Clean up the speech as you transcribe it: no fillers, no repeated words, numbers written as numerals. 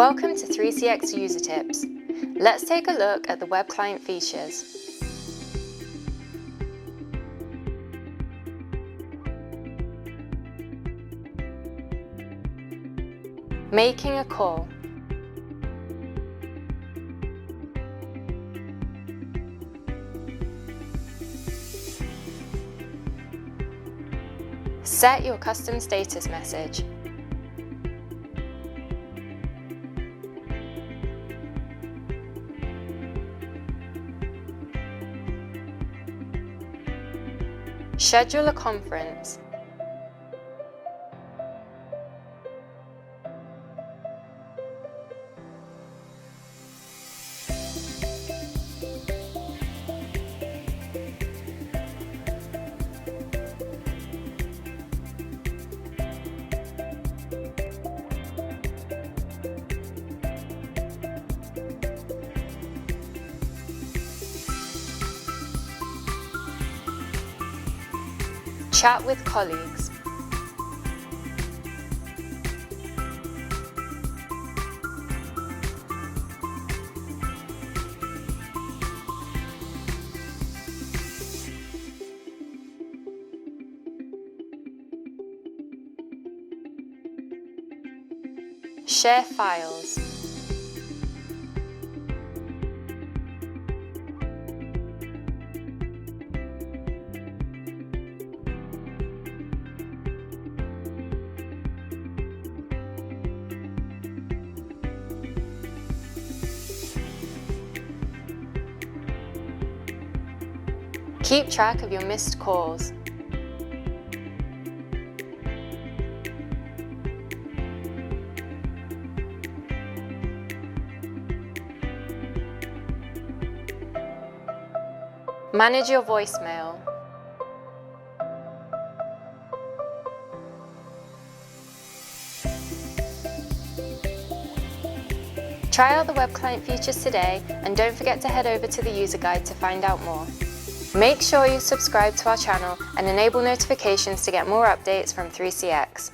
Welcome to 3CX User Tips. Let's take a look at the web client features. Making a call. Set your custom status message. Schedule a conference. Chat with colleagues. Share files. Keep track of your missed calls. Manage your voicemail. Try out the web client features today, and don't forget to head over to the user guide to find out more. Make sure you subscribe to our channel and enable notifications to get more updates from 3CX.